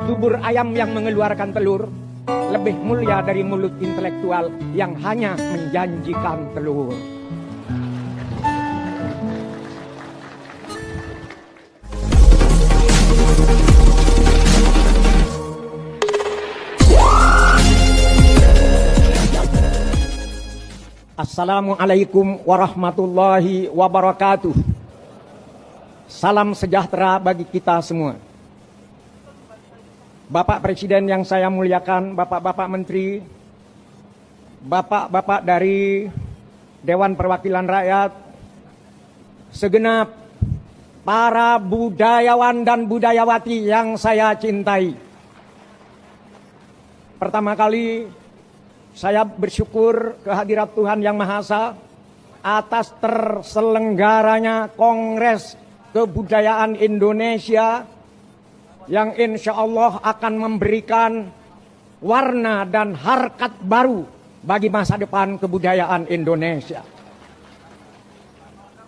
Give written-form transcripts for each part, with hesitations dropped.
bubur ayam yang mengeluarkan telur lebih mulia dari mulut intelektual yang hanya menjanjikan telur. Assalamualaikum warahmatullahi wabarakatuh. Salam sejahtera bagi kita semua. Bapak Presiden yang saya muliakan, Bapak-Bapak Menteri, Bapak-Bapak dari Dewan Perwakilan Rakyat, segenap para budayawan dan budayawati yang saya cintai. Pertama kali saya bersyukur kehadirat Tuhan Yang Maha Esa atas terselenggaranya Kongres Kebudayaan Indonesia yang insya Allah akan memberikan warna dan harkat baru bagi masa depan kebudayaan Indonesia.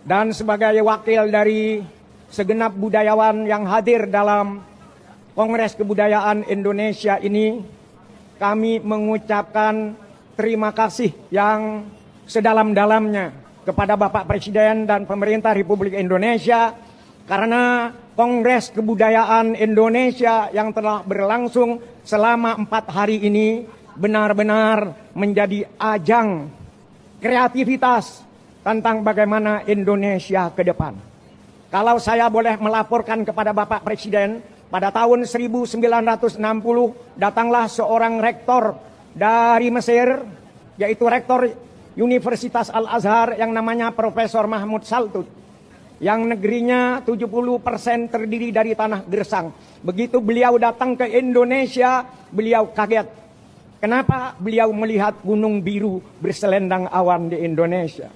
Dan sebagai wakil dari segenap budayawan yang hadir dalam Kongres Kebudayaan Indonesia ini, kami mengucapkan terima kasih yang sedalam-dalamnya kepada Bapak Presiden dan pemerintah Republik Indonesia karena Kongres Kebudayaan Indonesia yang telah berlangsung selama 4 hari ini benar-benar menjadi ajang kreativitas tentang bagaimana Indonesia ke depan. Kalau saya boleh melaporkan kepada Bapak Presiden, pada tahun 1960 datanglah seorang rektor dari Mesir, yaitu rektor Universitas Al-Azhar yang namanya Profesor Mahmud Saltut, yang negerinya 70% terdiri dari tanah gersang. Begitu beliau datang ke Indonesia, beliau kaget. Kenapa? Beliau melihat gunung biru berselendang awan di Indonesia.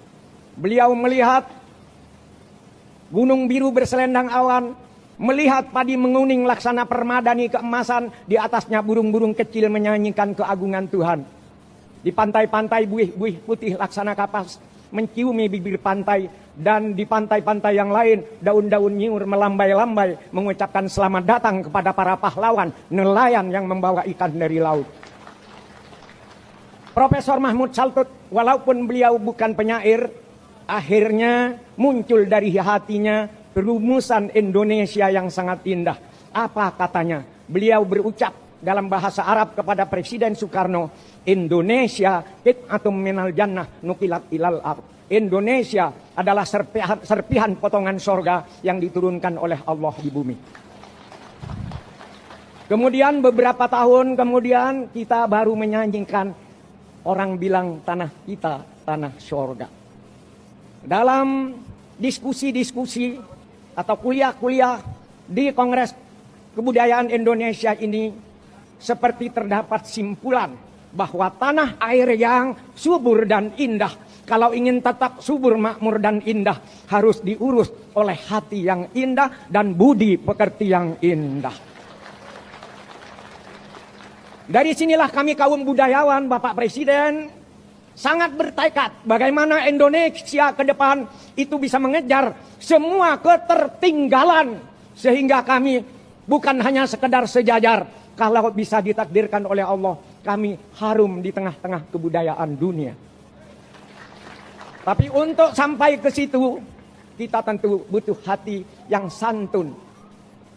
Beliau melihat gunung biru berselendang awan, melihat padi menguning laksana permadani keemasan, di atasnya burung-burung kecil menyanyikan keagungan Tuhan. Di pantai-pantai buih-buih putih laksana kapas menciumi bibir pantai, dan di pantai-pantai yang lain daun-daun nyiur melambai-lambai mengucapkan selamat datang kepada para pahlawan nelayan yang membawa ikan dari laut. Profesor Mahmud Saltut, walaupun beliau bukan penyair, akhirnya muncul dari hatinya rumusan Indonesia yang sangat indah. Apa katanya? Beliau berucap dalam bahasa Arab kepada Presiden Soekarno, Indonesia qit'atum minal jannah nukilat ilal ard. Indonesia adalah serpihan potongan sorga yang diturunkan oleh Allah di bumi. Kemudian beberapa tahun kemudian kita baru menyanyikan, orang bilang tanah kita tanah sorga. Dalam diskusi-diskusi atau kuliah-kuliah di Kongres Kebudayaan Indonesia ini, seperti terdapat simpulan bahwa tanah air yang subur dan indah, kalau ingin tetap subur, makmur dan indah, harus diurus oleh hati yang indah dan budi pekerti yang indah. Dari sinilah kami kaum budayawan, Bapak Presiden, sangat bertekad bagaimana Indonesia ke depan itu bisa mengejar semua ketertinggalan, sehingga kami bukan hanya sekedar sejajar, kalau bisa ditakdirkan oleh Allah kami harum di tengah-tengah kebudayaan dunia. Tapi untuk sampai ke situ kita tentu butuh hati yang santun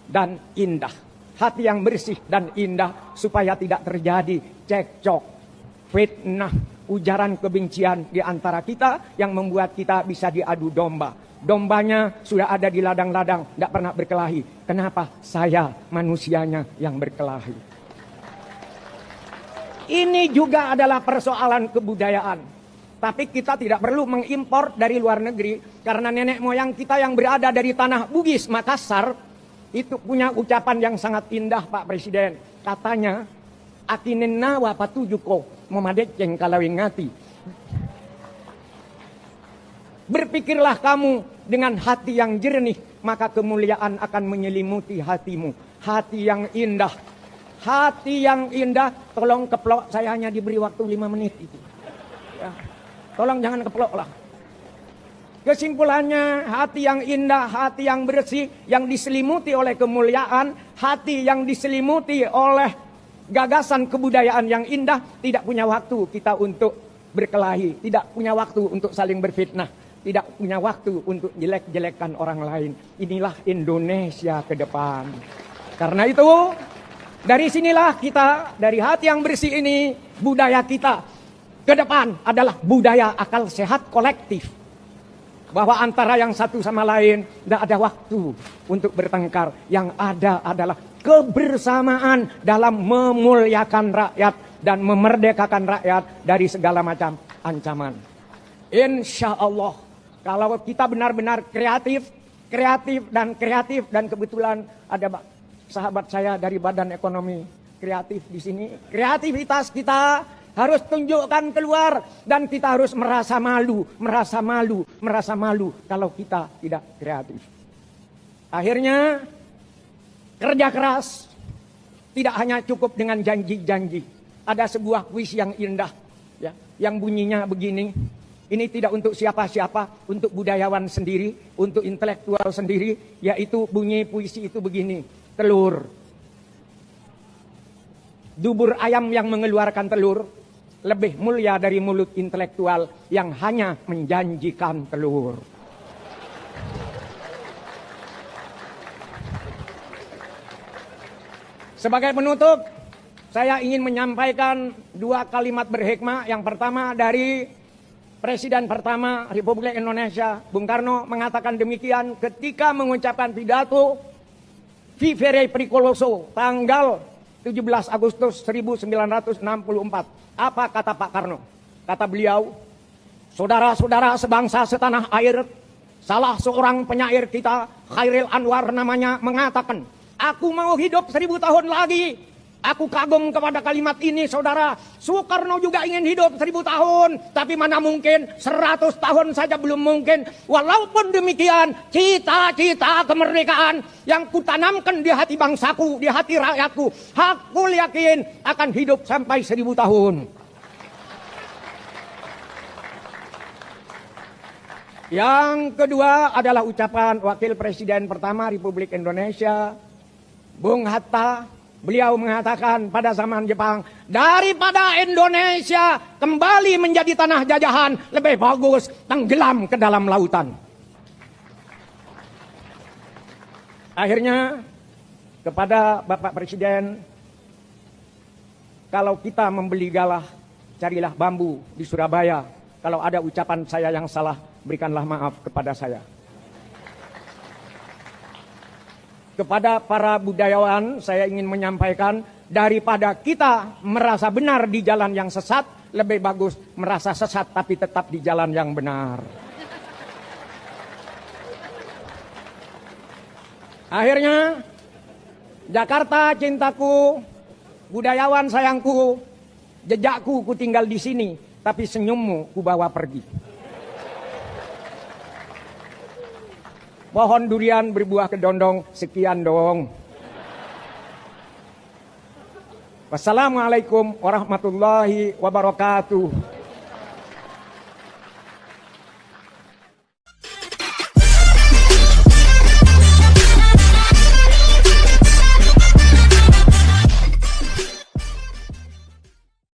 dan indah, hati yang bersih dan indah, supaya tidak terjadi cekcok, fitnah, ujaran kebencian di antara kita yang membuat kita bisa diadu domba. Dombanya sudah ada di ladang-ladang, tidak pernah berkelahi. Kenapa? Saya manusianya yang berkelahi. Ini juga adalah persoalan kebudayaan. Tapi kita tidak perlu mengimpor dari luar negeri, karena nenek moyang kita yang berada dari tanah Bugis, Makassar, itu punya ucapan yang sangat indah, Pak Presiden. Katanya, akinen nawa patujuko memadeceng kalawingati. Berpikirlah kamu dengan hati yang jernih, maka kemuliaan akan menyelimuti hatimu. Hati yang indah. Hati yang indah. Tolong keplok, saya hanya diberi waktu 5 menit itu. Ya. Tolong jangan keplok lah. Kesimpulannya, hati yang indah, hati yang bersih, yang diselimuti oleh kemuliaan, hati yang diselimuti oleh gagasan kebudayaan yang indah, tidak punya waktu kita untuk berkelahi, tidak punya waktu untuk saling berfitnah, tidak punya waktu untuk jelek-jelekan orang lain. Inilah Indonesia ke depan. Karena itu, dari sinilah kita, dari hati yang bersih ini, budaya kita ke depan adalah budaya akal sehat kolektif. Bahwa antara yang satu sama lain tidak ada waktu untuk bertengkar. Yang ada adalah kebersamaan dalam memuliakan rakyat dan memerdekakan rakyat dari segala macam ancaman. Insya Allah, kalau kita benar-benar kreatif dan kebetulan ada sahabat saya dari Badan Ekonomi Kreatif di sini. Kreativitas kita harus tunjukkan keluar dan kita harus merasa malu kalau kita tidak kreatif. Akhirnya kerja keras tidak hanya cukup dengan janji-janji. Ada sebuah kuis yang indah ya, yang bunyinya begini. Ini tidak untuk siapa-siapa, untuk budayawan sendiri, untuk intelektual sendiri, yaitu bunyi puisi itu begini. Telur. Dubur ayam yang mengeluarkan telur lebih mulia dari mulut intelektual yang hanya menjanjikan telur. Sebagai penutup, saya ingin menyampaikan dua kalimat berhikmah. Yang pertama dari Presiden pertama Republik Indonesia, Bung Karno, mengatakan demikian ketika mengucapkan pidato Vivere Pericoloso tanggal 17 Agustus 1964. Apa kata Pak Karno? Kata beliau, saudara-saudara sebangsa setanah air, salah seorang penyair kita, Khairil Anwar namanya, mengatakan, aku mau hidup 1000 tahun lagi. Aku kagum kepada kalimat ini, saudara. Soekarno juga ingin hidup 1000 tahun. Tapi mana mungkin, 100 tahun saja belum mungkin. Walaupun demikian, cita-cita kemerdekaan yang kutanamkan di hati bangsaku, di hati rakyatku, aku yakin akan hidup sampai 1000 tahun. Yang kedua adalah ucapan Wakil Presiden pertama Republik Indonesia, Bung Hatta. Beliau mengatakan pada zaman Jepang, daripada Indonesia kembali menjadi tanah jajahan, lebih bagus tenggelam ke dalam lautan. Akhirnya kepada Bapak Presiden, kalau kita membeli galah, carilah bambu di Surabaya. Kalau ada ucapan saya yang salah, berikanlah maaf kepada saya. Kepada para budayawan, saya ingin menyampaikan, daripada kita merasa benar di jalan yang sesat, lebih bagus merasa sesat tapi tetap di jalan yang benar. Akhirnya, Jakarta cintaku, budayawan sayangku, jejakku ku tinggal di sini, tapi senyummu ku bawa pergi. Pohon durian berbuah kedondong, sekian dong. Wassalamualaikum warahmatullahi wabarakatuh.